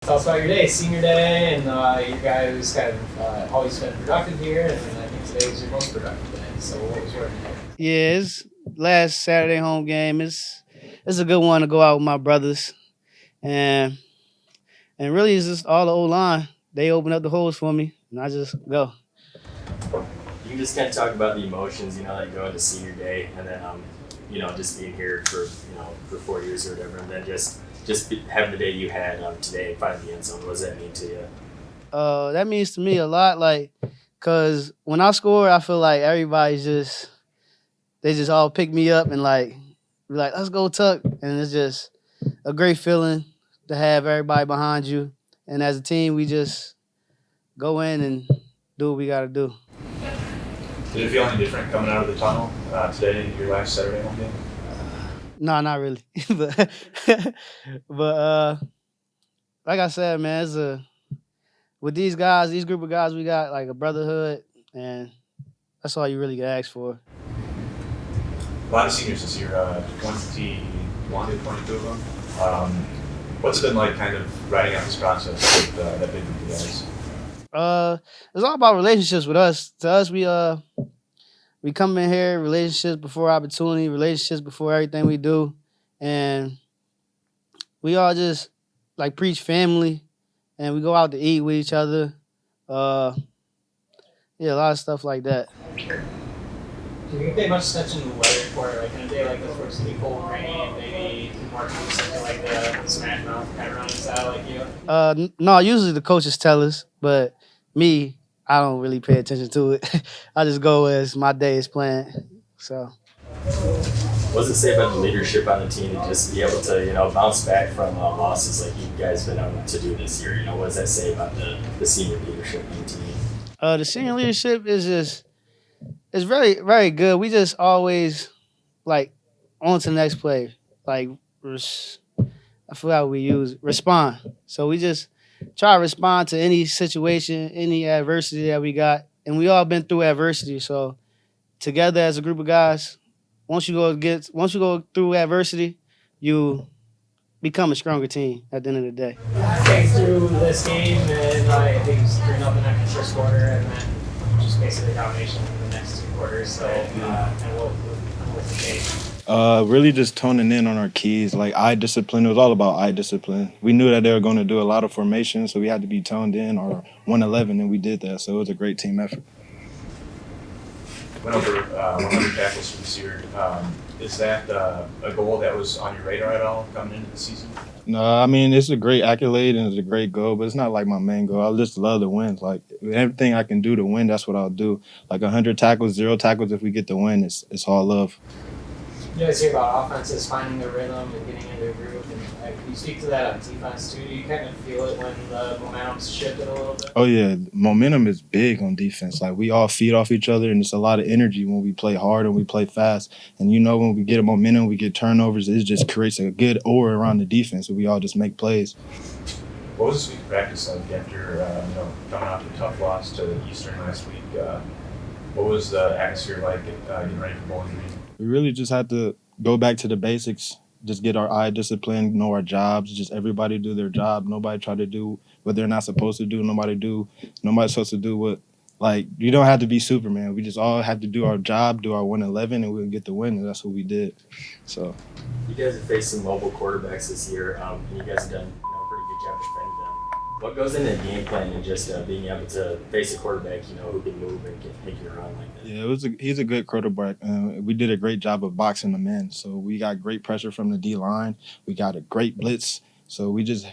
Tell us about your day, senior day, and your guy who's kind of always been productive here, and I think today was your most productive day. So what was working here? Yeah, it's last Saturday home game. It's a good one to go out with my brothers, and really it's just all the old line. They open up the holes for me, and I just go. You can just kind of talk about the emotions, that go into senior day, and then, just being here for, for 4 years or whatever, and then having the day you had today and finding the end zone. What does that mean to you? That means to me a lot, like, cause when I score, I feel like everybody's just they just all pick me up and like be like, let's go Tuck, and it's just a great feeling to have everybody behind you, and as a team, we just go in and do what we got to do. Did it feel any different coming out of the tunnel today, your last Saturday home game? No, not really. but but like I said, man, it's a with these guys, these group of guys, we got like a brotherhood, and that's all you really can ask for. A lot of seniors this year, 21 to 22 of them. What's it been like kind of riding out this process with that big group of guys? It's all about relationships with us. To us, we come in here, relationships before opportunity, relationships before everything we do, and we all just like preach family, and we go out to eat with each other. Uh, yeah, a lot of stuff like that. Do you pay much attention to the weather for like in a day like this where it's gonna be cold, rainy, maybe more time something like the Smash Mouth kind of running style like you? No, usually the coaches tell us, but me, I don't really pay attention to it. I just go as my day is planned. So What does it say about the leadership on the team to just be able to, bounce back from losses like you guys been able to do this year? What does that say about the senior leadership on the team? the senior leadership is just it's very very good. We just always like on to the next play. Like I forgot what we use respond. So we just try to respond to any situation, any adversity that we got, and we all been through adversity. So together as a group of guys, once you go through adversity, you become a stronger team at the end of the day. Came through this game and I think it's 3-0 after the first quarter, and then just basically domination in the next two quarters. So and we'll the Really just toning in on our keys, like eye discipline. It was all about eye discipline. We knew that they were going to do a lot of formation, so we had to be toned in or 111, and we did that. So it was a great team effort. Went over 100 tackles for this year. Is that a goal that was on your radar at all coming into the season? No, I mean, it's a great accolade and it's a great goal, but it's not like my main goal. I just love to win. Like everything I can do to win, that's what I'll do. Like 100 tackles, 0 tackles. If we get the win, it's all love. You guys hear about offenses finding their rhythm and getting into a groove, and you speak to that on defense too. Do you kind of feel it when the momentum's shifted a little bit? Oh yeah, momentum is big on defense. Like we all feed off each other, and it's a lot of energy when we play hard and we play fast. And when we get a momentum, we get turnovers. It just creates a good aura around the defense, and we all just make plays. What was this week of practice like after coming off a tough loss to Eastern last week? What was the atmosphere like getting ready for Bowling Green? We really just had to go back to the basics, just get our eye discipline, know our jobs, just everybody do their job. Nobody try to do what they're not supposed to do. Nobody's supposed to do what, like, you don't have to be Superman. We just all have to do our job, do our 111, and we'll get the win, and that's what we did. So. You guys have faced some mobile quarterbacks this year, and you guys have done a pretty good job defending them. What goes into the game plan and just being able to face a quarterback, who can move and can make you run like that? Yeah, he's a good quarterback. We did a great job of boxing him in. So we got great pressure from the D line. We got a great blitz. So we just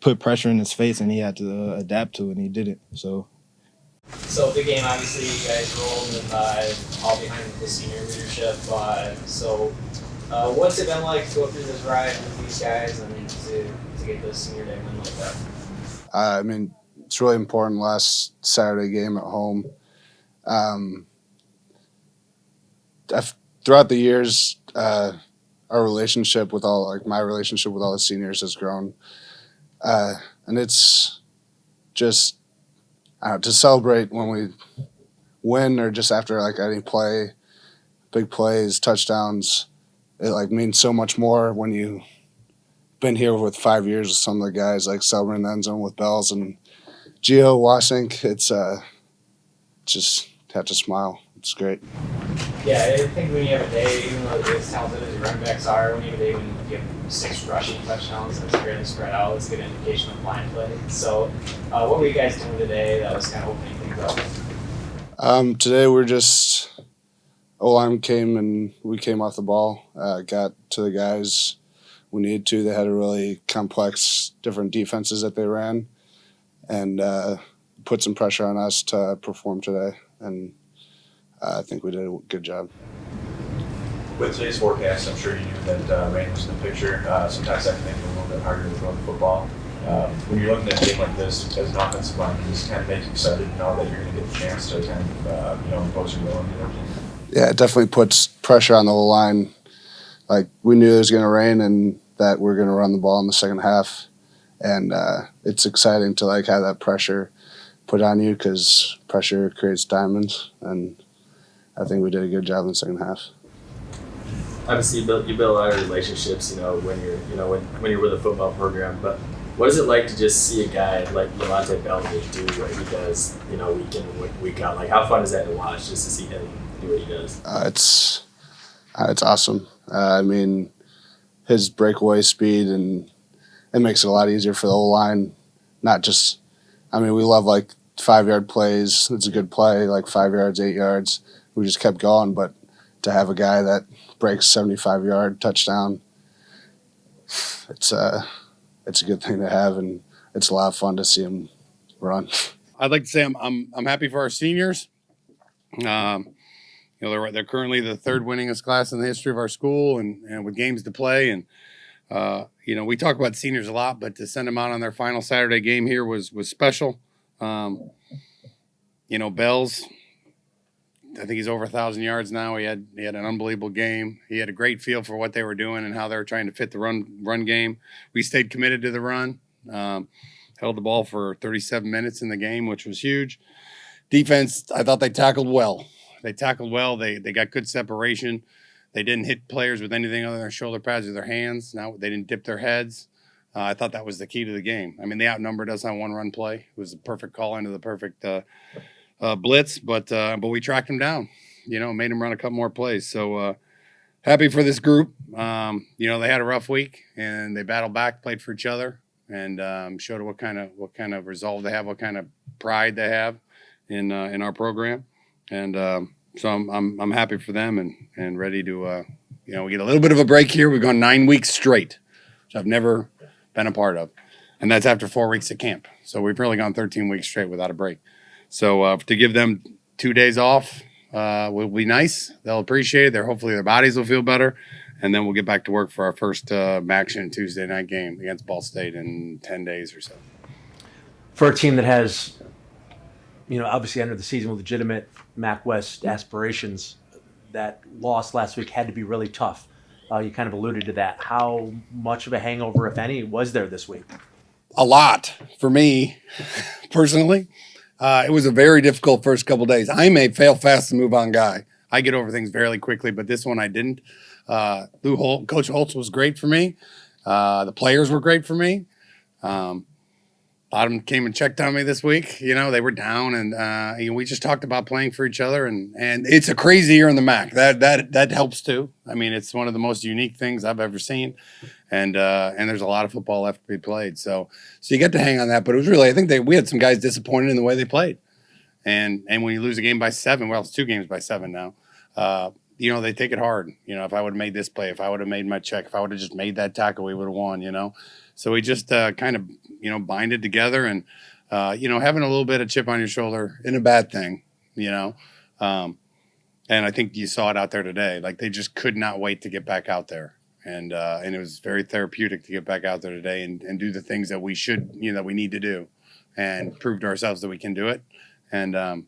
put pressure in his face, and he had to adapt to it, and he did it. So big game, obviously, you guys rolled and all behind the senior leadership. What's it been like to go through this ride with these guys? I mean, to get this senior day win like that. I mean, it's really important last Saturday game at home. Throughout the years, our relationship with my relationship with all the seniors has grown. And it's just to celebrate when we win or just after like any play, big plays, touchdowns. It like means so much more when you been here with 5 years with some of the guys like Selmer in the end zone with Bells and Gio Wasink. It's just have to smile. It's great. Yeah, I think when you have a day, even though as talented as your running backs are, when you have a day when you have 6 rushing touchdowns and it's fairly spread out, it's a good indication of line play. So, what were you guys doing today that was kind of opening things up? Today we're just O-line came and we came off the ball, got to the guys we needed to. They had a really complex, different defenses that they ran, and put some pressure on us to perform today. And I think we did a good job. With today's forecast, I'm sure you knew that rain was in the picture. Sometimes that can make it a little bit harder to throw the football. When you're looking at a game like this as an offensive line, does this kind of make you excited to know that you're going to get the chance to kind of impose your will on the other team? Yeah, it definitely puts pressure on the whole line. Like, we knew it was going to rain and that we're going to run the ball in the second half. And it's exciting to like have that pressure put on you because pressure creates diamonds. And I think we did a good job in the second half. Obviously, you build a lot of relationships, when you're with a football program. But what is it like to just see a guy like Yolante Belvich do what he does, week in and week out? Like, how fun is that to watch, just to see him do what he does? It's awesome. I mean, his breakaway speed, and it makes it a lot easier for the O-line. Not just, we love like 5-yard plays. It's a good play, like 5 yards, 8 yards. We just kept going, but to have a guy that breaks 75-yard touchdown, it's a good thing to have, and it's a lot of fun to see him run. I'd like to say I'm happy for our seniors. They're currently the 3rd winningest class in the history of our school, and with games to play. And we talk about seniors a lot, but to send them out on their final Saturday game here was special. Bells, I think he's over 1,000 yards now. He had an unbelievable game. He had a great feel for what they were doing and how they were trying to fit the run game. We stayed committed to the run. Held the ball for 37 minutes in the game, which was huge. Defense, I thought they tackled well. They got good separation. They didn't hit players with anything other than their shoulder pads or their hands. Now they didn't dip their heads. I thought that was the key to the game. They outnumbered us on one run play. It was a perfect call into the perfect blitz, but we tracked them down. Made them run a couple more plays. So happy for this group. They had a rough week and they battled back, played for each other, and showed what kind of resolve they have, what kind of pride they have in our program. And so I'm happy for them and ready to we get a little bit of a break here. We've gone 9 weeks straight, which I've never been a part of, and that's after 4 weeks at camp. So we've really gone 13 weeks straight without a break. So to give them 2 days off will be nice. They'll appreciate it. Hopefully their bodies will feel better, and then we'll get back to work for our first action Tuesday night game against Ball State in 10 days or so. For a team that has, obviously entered the season with legitimate MAC West aspirations, that loss last week had to be really tough. You kind of alluded to that. How much of a hangover, if any, was there this week? A lot for me, personally. It was a very difficult first couple of days. I'm a fail fast and move on guy. I get over things fairly quickly, but this one I didn't. Coach Holtz was great for me. The players were great for me. Bottom came and checked on me this week. They were down, and we just talked about playing for each other. And it's a crazy year in the MAC. That helps too. It's one of the most unique things I've ever seen, and there's a lot of football left to be played. So you get to hang on that. But it was really, I think we had some guys disappointed in the way they played, and when you lose a game by 7, well, it's 2 games by 7 now. They take it hard. If I would have made this play, if I would have made my check, if I would have just made that tackle, we would have won. So we just kind of, binded together and, having a little bit of chip on your shoulder in a bad thing, and I think you saw it out there today. Like, they just could not wait to get back out there. And it was very therapeutic to get back out there today and do the things that we should, that we need to do and prove to ourselves that we can do it. And I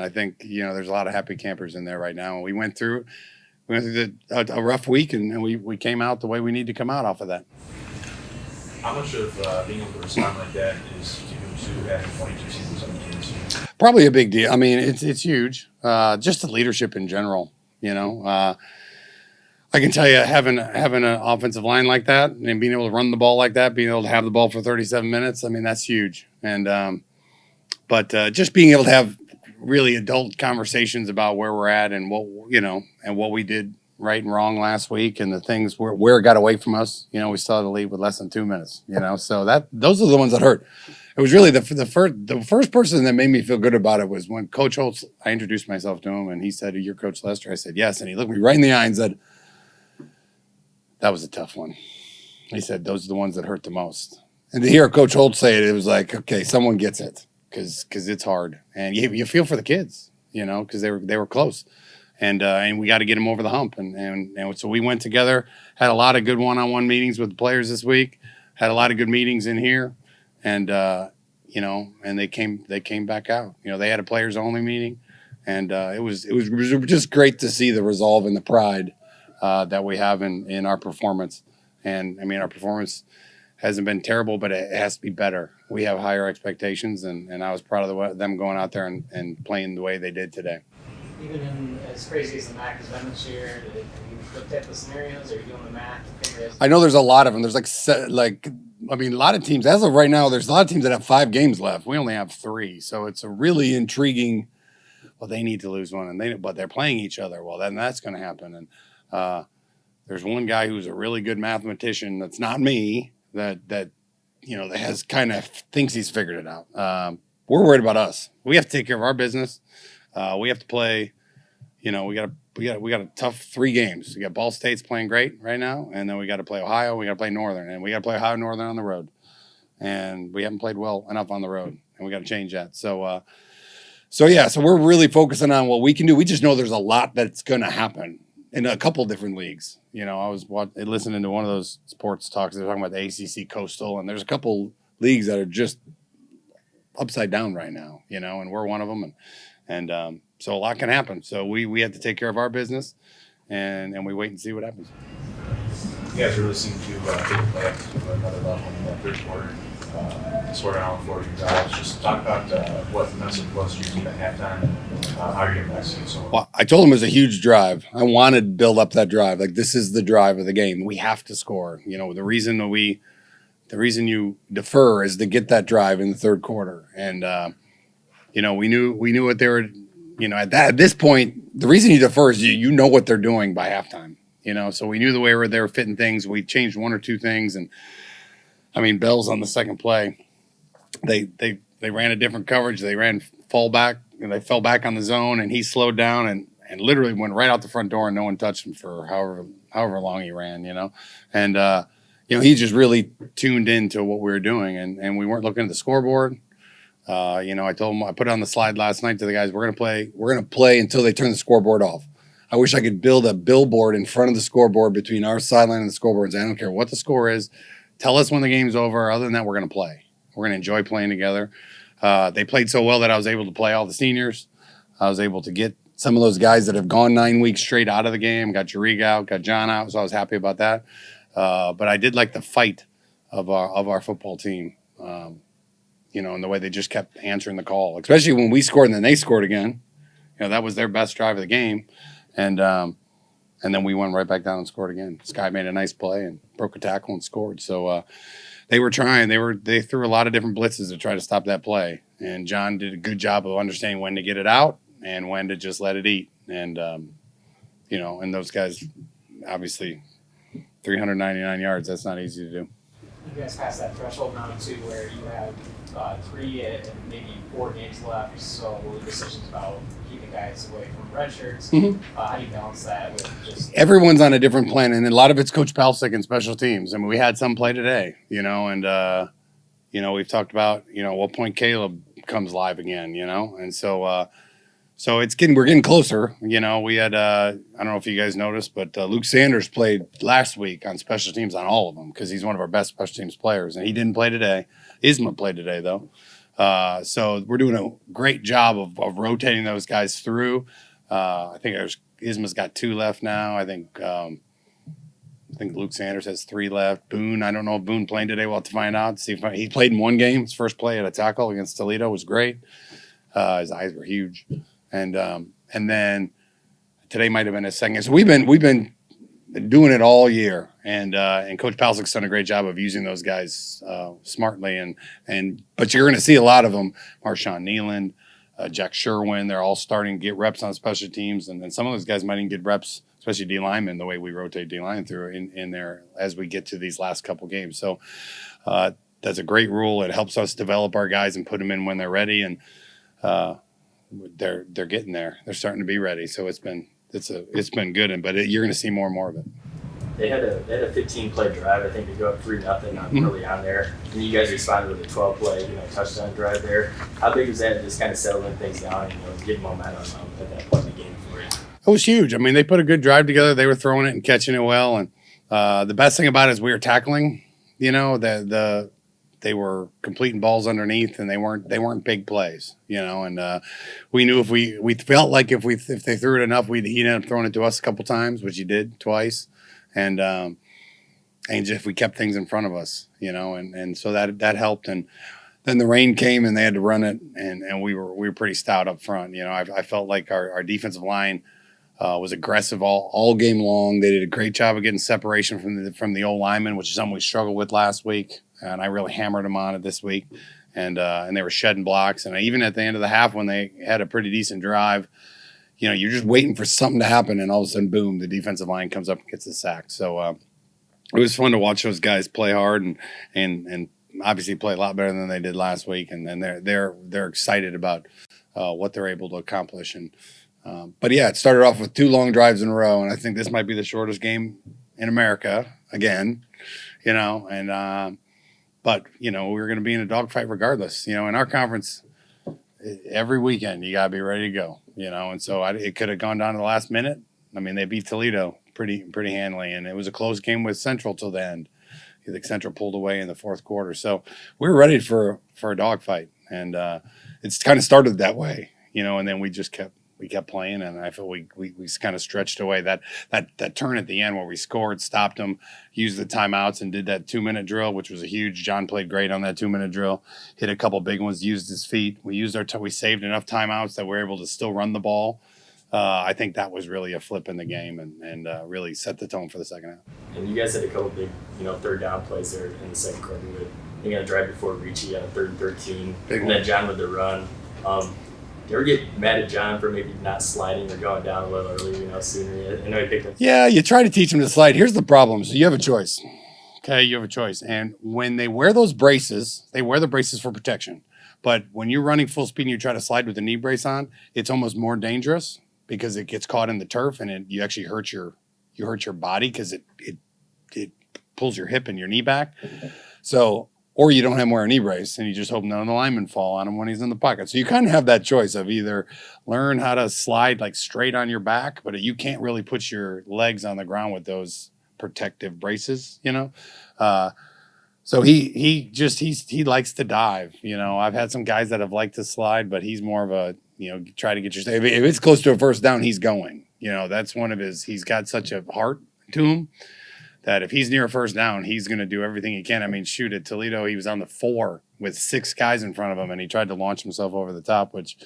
think, there's a lot of happy campers in there right now. And we went through a rough week and we came out the way we need to come out off of that. How much of being able to respond like that is due to having 22 seasons on the team? Probably a big deal. It's huge. Just the leadership in general. I can tell you, having an offensive line like that and being able to run the ball like that, being able to have the ball for 37 minutes, I mean, that's huge. And but just being able to have really adult conversations about where we're at and what we did right and wrong last week and the things where it got away from us. We still had the lead with less than 2 minutes. So those are the ones that hurt. It was really the first person that made me feel good about it was when Coach Holtz. I introduced myself to him and he said, "You're Coach Lester." I said, "Yes," and he looked me right in the eye and said, "That was a tough one." He said, "Those are the ones that hurt the most." And to hear Coach Holtz say it, it was like, okay, someone gets it because it's hard, and you feel for the kids, because they were close, and we got to get them over the hump, and so we went together, had a lot of good one-on-one meetings with the players this week, had a lot of good meetings in here, and and they came back out. They had a players only meeting, and it was just great to see the resolve and the pride that we have in our performance. And I mean, our performance hasn't been terrible, but it has to be better. We have higher expectations, and I was proud of them going out there and playing the way they did today. Even in as crazy as the MAC has been this year, have you looked at the scenarios? Are you doing the math to figure this? I know there's a lot of them. There's a lot of teams. As of right now, there's a lot of teams that have 5 games left. We only have 3, so it's a really intriguing. Well, they need to lose one, but they're playing each other. Well, then that's going to happen. And there's one guy who's a really good mathematician. That's not me. That has kind of thinks he's figured it out. We're worried about us. We have to take care of our business. We have to play. We got a tough 3 games. We got Ball State's playing great right now, and then we got to play Ohio. We got to play Northern, and we got to play Ohio Northern on the road. And we haven't played well enough on the road, and we got to change that. So we're really focusing on what we can do. We just know there's a lot that's going to happen in a couple different leagues. I was listening to one of those sports talks. They're talking about the ACC Coastal, and there's a couple leagues that are just upside down right now. And we're one of them, and so a lot can happen. So we have to take care of our business, and we wait and see what happens. You guys really seem to take the playoffs to another level in that third quarter. Scored on all 4 of your drives. Just talk about what the message was to your team at halftime and how you're going to execute. Well, I told him it was a huge drive. I wanted to build up that drive. Like, this is the drive of the game. We have to score. The reason you defer is to get that drive in the third quarter. And we knew what they were. At this point, the reason you defer is you know what they're doing by halftime. So we knew the way they were fitting things. We changed 1 or 2 things, and I mean, Bell's on the second play. They ran a different coverage. They ran fallback, and they fell back on the zone, and he slowed down and literally went right out the front door, and no one touched him for however long he ran. And he just really tuned into what we were doing, and we weren't looking at the scoreboard. I told him, I put it on the slide last night to the guys. We're gonna play until they turn the scoreboard off. I wish I could build a billboard in front of the scoreboard between our sideline and the scoreboard and say, I don't care what the score is. Tell us when the game's over. Other than that, we're going to play. We're going to enjoy playing together. They played so well that I was able to play all the seniors. I was able to get some of those guys that have gone 9 weeks straight out of the game. Got Jariga out, got John out, so I was happy about that. But I did like the fight of our football team, and the way they just kept answering the call, especially when we scored and then they scored again. That was their best drive of the game. And then we went right back down and scored again. Sky made a nice play and broke a tackle and scored. So they were trying. They threw a lot of different blitzes to try to stop that play. And John did a good job of understanding when to get it out and when to just let it eat. And and those guys, obviously, 399 yards. That's not easy to do. You guys passed that threshold now too, where you have 3 and maybe 4 games left. So decisions about keeping guys away from red shirts. Mm-hmm. How do you balance that with just? Everyone's on a different plan, and a lot of it's Coach Palcic and special teams. I mean, we had some play today, and we've talked about at what point Caleb comes live again, and so. So we're getting closer. We had, I don't know if you guys noticed, but Luke Sanders played last week on special teams on all of them because he's one of our best special teams players, and he didn't play today. Isma played today, though. So we're doing a great job of rotating those guys through. I think Isma's got 2 left now. I think Luke Sanders has 3 left. Boone, I don't know if Boone played today. We'll have to find out. See if he played in 1 game. His first play at a tackle against Toledo was great. His eyes were huge. And then today might have been his second. So we've been doing it all year, and Coach Palcick's done a great job of using those guys smartly, but you're going to see a lot of them. Marshawn Nealand, Jack Sherwin, they're all starting to get reps on special teams, and some of those guys might even get reps, especially D linemen, the way we rotate D line through in there as we get to these last couple games. So that's a great rule. It helps us develop our guys and put them in when they're ready, and they're getting there. They're starting to be ready. So it's been good, but you're going to see more and more of it. They had a 15-play drive. I think they go up 3-0 early on there, and you guys responded with a 12-play touchdown drive there. How big was that? Just kind of settling things down and getting momentum at that point in the game for you. It was huge. I mean, they put a good drive together. They were throwing it and catching it well, and the best thing about it is we were tackling. They were completing balls underneath, and they weren't big plays, and we knew if we felt like if they threw it enough, he'd end up throwing it to us a couple times, which he did twice, and just if we kept things in front of us, and so that helped. And then the rain came, and they had to run it, and we were pretty stout up front. I felt like our defensive line was aggressive all game long. They did a great job of getting separation from the old linemen, which is something we struggled with last week. And I really hammered them on it this week, and they were shedding blocks. And even at the end of the half, when they had a pretty decent drive, you're just waiting for something to happen, and all of a sudden, boom, the defensive line comes up and gets a sack. So it was fun to watch those guys play hard and obviously play a lot better than they did last week. And they're excited about what they're able to accomplish. And but yeah, it started off with 2 long drives in a row, and I think this might be the shortest game in America again. But, we're going to be in a dogfight regardless. In our conference, every weekend you got to be ready to go, And so it could have gone down to the last minute. I mean, they beat Toledo pretty handily, and it was a close game with Central till the end. I think Central pulled away in the fourth quarter. So we were ready for a dogfight, and it's kind of started that way, and then we kept playing, and I feel we kind of stretched away that turn at the end where we scored, stopped them, used the timeouts, and did that 2-minute drill, which was a huge. John played great on that 2-minute drill, hit a couple big ones, used his feet. We saved enough timeouts that we're able to still run the ball. I think that was really a flip in the game and really set the tone for the second half. And you guys had a couple big, third down plays there in the second quarter. You got a drive before Ricci on a 3rd and 13, and then John with the run. You ever get mad at John for maybe not sliding or going down a little earlier, sooner? I know he picked up. Yeah, you try to teach him to slide. Here's the problem. So you have a choice. Okay, you have a choice. And when they wear those braces, they wear the braces for protection. But when you're running full speed and you try to slide with the knee brace on, it's almost more dangerous because it gets caught in the turf and you actually hurt your body because it pulls your hip and your knee back. So, or you don't have him wear a knee brace and you just hope none of the linemen fall on him when he's in the pocket. So you kind of have that choice of either learn how to slide like straight on your back, but you can't really put your legs on the ground with those protective braces, So he likes to dive. I've had some guys that have liked to slide, but he's more of a, try to get your, if it's close to a first down, he's going. That's one of he's got such a heart to him that if he's near a first down, he's going to do everything he can. I mean, shoot, at Toledo, he was on the 4 with 6 guys in front of him, and he tried to launch himself over the top, which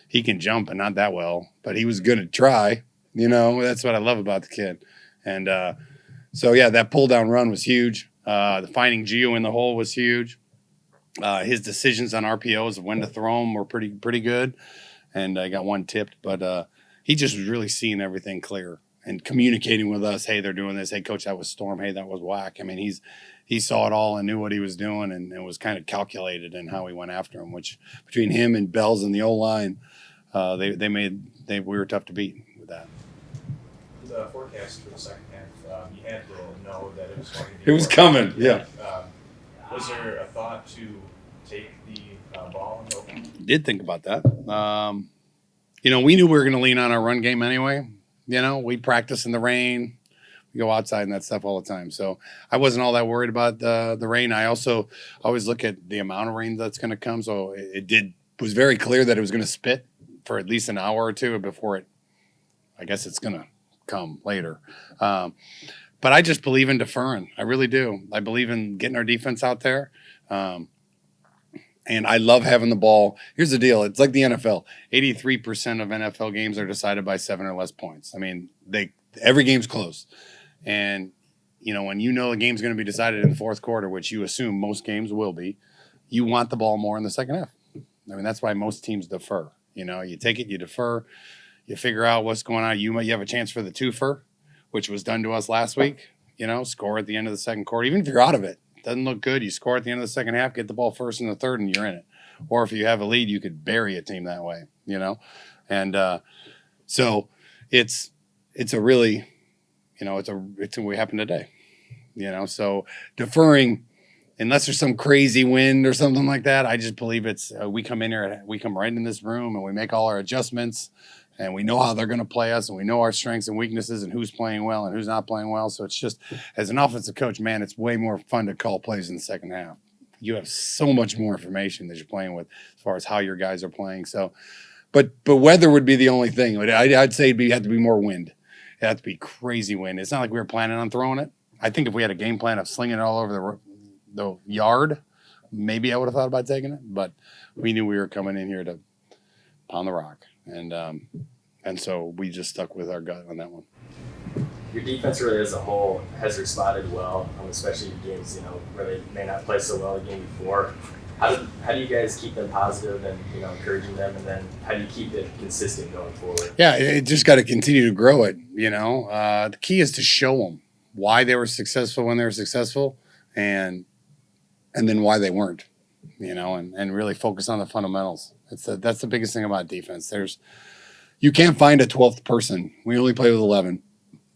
he can jump, and not that well, but he was going to try. That's what I love about the kid. And so, yeah, that pull-down run was huge. The finding Gio in the hole was huge. His decisions on RPOs of when to throw them were pretty good, and I got one tipped, but he just was really seeing everything clear and communicating with us. Hey, they're doing this. Hey, coach, that was Storm. Hey, that was Whack. I mean, he saw it all and knew what he was doing, and was kind of calculated in how he went after him. Which between him and Bells and the O line, we were tough to beat with that. The forecast for the second half, you had to know that it was going to be. It was coming. Yeah. Was there a thought to take the ball and go? Did think about that. We knew we were going to lean on our run game anyway. We practice in the rain. We go outside and that stuff all the time. So I wasn't all that worried about the rain. I also always look at the amount of rain that's going to come. So it was very clear that it was going to spit for at least an hour or two before I guess it's going to come later. But I just believe in deferring. I really do. I believe in getting our defense out there. And I love having the ball. Here's the deal. It's like the NFL. 83% of NFL games are decided by 7 or less points. I mean, every game's close. And, when the game's going to be decided in the fourth quarter, which you assume most games will be, you want the ball more in the second half. I mean, that's why most teams defer. You take it, you defer, you figure out what's going on. You have a chance for the twofer, which was done to us last week. Score at the end of the second quarter. Even if you're out of it, doesn't look good, you score at the end of the second half, get the ball first in the third, and you're in it. Or if you have a lead, you could bury a team that way, And so it's a really, it's what happened today, So deferring, unless there's some crazy wind or something like that, I just believe it's we come right in this room and we make all our adjustments. And we know how they're going to play us, and we know our strengths and weaknesses and who's playing well and who's not playing well. So it's just, as an offensive coach, man, it's way more fun to call plays in the second half. You have so much more information that you're playing with as far as how your guys are playing. So, but weather would be the only thing. I'd say it'd have to be more wind. It'd have to be crazy wind. It's not like we were planning on throwing it. I think if we had a game plan of slinging it all over the yard, maybe I would have thought about taking it. But we knew we were coming in here to pound the rock. And so we just stuck with our gut on that one. Your defense really as a whole has responded well, especially in games, where they may not play so well the game before. How do you guys keep them positive and, encouraging them? And then how do you keep it consistent going forward? Yeah, it just got to continue to grow it, The key is to show them why they were successful when they were successful and then why they weren't, and really focus on the fundamentals. That's the biggest thing about defense. You can't find a 12th person. We only play with 11.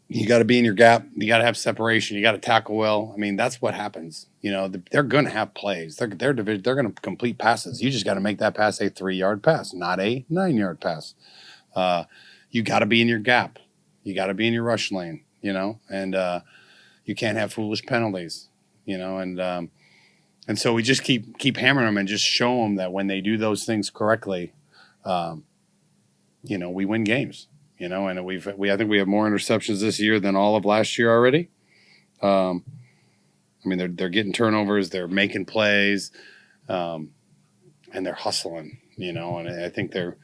You got to be in your gap. You got to have separation. You got to tackle well. I mean, that's what happens. They're going to have plays. They're going to complete passes. You just got to make that pass a 3-yard pass, not a 9-yard pass. You got to be in your gap. You got to be in your rush lane, and you can't have foolish penalties, and so we just keep hammering them and just show them that when they do those things correctly, we win games, and I think we have more interceptions this year than all of last year already. I mean, they're getting turnovers, they're making plays, and they're hustling, and I think they're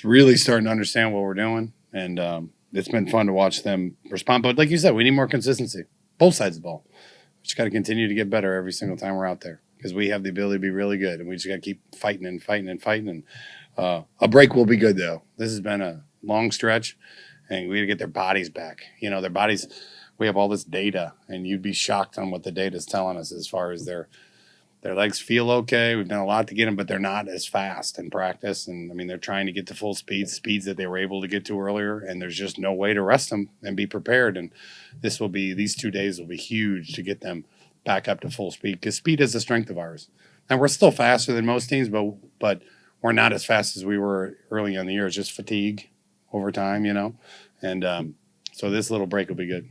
really starting to understand what we're doing, and it's been fun to watch them respond. But like you said, we need more consistency, both sides of the ball. We just got to continue to get better every single time we're out there because we have the ability to be really good, and we just got to keep fighting and fighting and fighting. And a break will be good, though. This has been a long stretch, and we got to get their bodies back. Their bodies, we have all this data, and you'd be shocked on what the data is telling us as far as their legs feel okay. We've done a lot to get them, but they're not as fast in practice. And, I mean, they're trying to get to full speeds that they were able to get to earlier, and there's just no way to rest them and be prepared. And these 2 days will be huge to get them back up to full speed because speed is a strength of ours. And we're still faster than most teams, but we're not as fast as we were early in the year. It's just fatigue over time, And so this little break will be good.